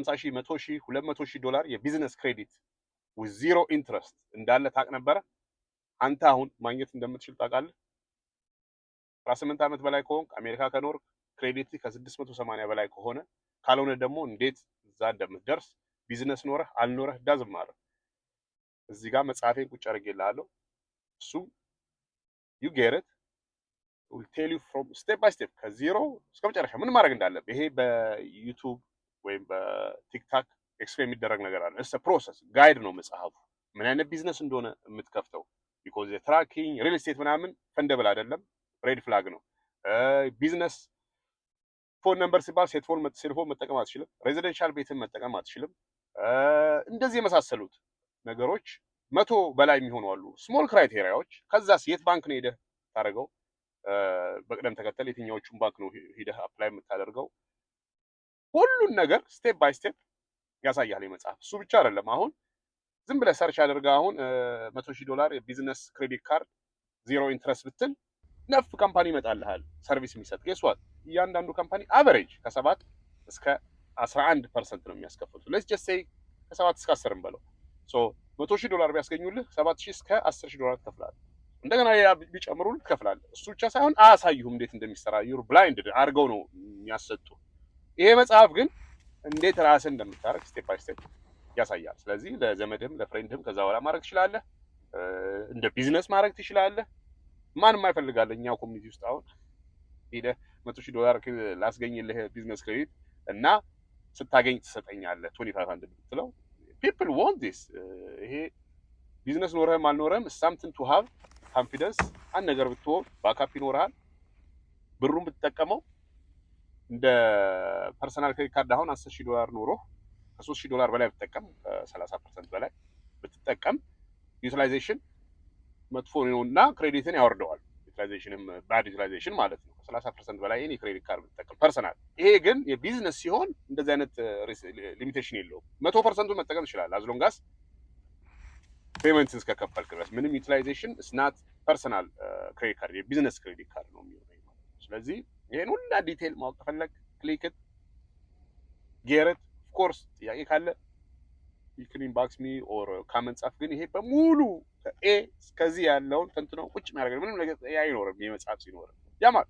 50,000 100,000 200,000 ዶላር የቢዝነስ ክሬዲት with zero interest እንዳለ ታቅ ነበር አንተ አሁን ማግኘት እንደምትችል ታውቃለህ 18 ዓመት በላይ ከሆንክ አሜሪካ ከኖርክ ክሬዲት ከ680 በላይ ከሆነ ካልሆነ ደግሞ እንዴት እዛ እንደምትደርስ ቢዝነስ ኖረህ አልኖረህ ዳዝም ማለት እዚህ ጋር መጽሐፌን ቁጭ አድርጌልሃለሁ እሱ you get it will tell you from step by step ከዜሮ እስከ መጨረሻ ምን ማድረግ እንዳለብህ ይሄ በዩቲዩብ ወይም በቲክታክ ኤክስፕሌን የሚደረግ ነገር አለ እስ ፕሮሰስ ጋይድ ነው መጽሐፉ ምን አይነት ቢዝነስ እንደሆነ የምትከፍተው because the tracking real estate ምናምን ፈንደብል አይደለም ሬድ ፍላግ ነው ቢዝነስ ፎን ነምበር ሲባል ሴልፎን መጠቀም አትችልም ሬዚደንሻል ቤትን መጠቀም አትችልም እንደዚህ የመሳሰሉት ነገሮች 100 በላይ የሚሆኑ አሉ ስሞል ክራይቴሪያዎች ከዛስ የት ባንክ ነው ሄደህ ታደርገው በቅደም ተከተል የትኛዎቹን ባንክ ነው ሄደህ አፕላይ የምታደርገው ሁሉን ነገር ስቴፕ ባይ ስቴፕ ያሳያል የመጽሐፍ እሱ ብቻ አይደለም አሁን ዝም ብለህ ሰርች አድርገህ አሁን $100,000 የቢዝነስ ክሬዲት ካርድ ዜሮ ኢንትረስት ብትል ነፍ ካምፓኒ ይመጣልሃል ሰርቪስ የሚሰጥ ገስዋት እያንዳንዱ ካምፓኒ አቨሬጅ ከ7 እስከ 11% ነው የሚያስከፍሉት let's just say ከ7 እስከ 10 እንበለው ሶ $100,000 ቢያስገኙልህ 7,000 እስከ $10,000 ትከፍላለህ እንደገና ያ ቢጨምሩልህ ትከፍላለህ እሱ ብቻ ሳይሆን አያሳዩህም እንዴት እንደሚሰራ ዩር ብላይንድ አድርገው ነው የሚያሰጡ ይሄ መጽሐፍ ግን እንዴት ራስን እንደምታረግ ስቴፕ ባይ ስቴፕ ያሳያል ስለዚህ ለዘመድም ለፍሬንድም ከዛ በኋላ ማድረግ ትችላለህ እንደ ቢዝነስ ማድረግ ትችላለህ ማንም አይፈልጋል እኛው ኮሚኒቲ ውስጥ አሁን ሄደህ $100,000 ላስገኝልህ ቢዝነስ ክሬዲት እና ስታገኝ ትሰጠኛለህ 2500 ብትለው people want this ይሄ ቢዝነስ ኖረህም አልኖረህም something to have confidence አንድ ነገር ብትሆን ባካፕ ይኖርሃል ብሩን ብትጠቀመው እንደ ፐርሰናል ክሬዲት ካርድ አሁን $10,000 ኖሮ ከ$3,000 በላይ ብትጠቀም 30% በላይ ብትጠቀም ዩቲላይዜሽን መጥፎ ነውና ክሬዲትን ያወርደዋል ዩቲላይዜሽንም ባድ ዩቲላይዜሽን ማለት ነው 30% በላይ እኔ ክሬዲት ካርድ ብትጠቀም ፐርሰናል ይሄ ግን የቢዝነስ ሲሆን እንደዚህ አይነት ሊሚቴሽን የለውም 100% መጠቀም ይችላል as long as ፔመንትስ ከከፈልክ ድረስ ምንም ዩቲላይዜሽን is not personal ክሬዲት ካርድ የቢዝነስ ክሬዲት ካርድ ነው የሚሆነው ስለዚህ ይሄን ሁሉ ዲቴል ማወቅ ከፈለክ ክሊክ ኢት ጌት ኢት ኦፍ ኮርስ ጥያቄ ካለ you can inbox me or comment ጻፍ ግን ይሄ በሙሉ ከኤ እስከዚህ ያለውን ተንትነው ቁጭ የሚያደርገው ምንም ነገር አይኖርም የመጽሐፍ ሲኖር ያማል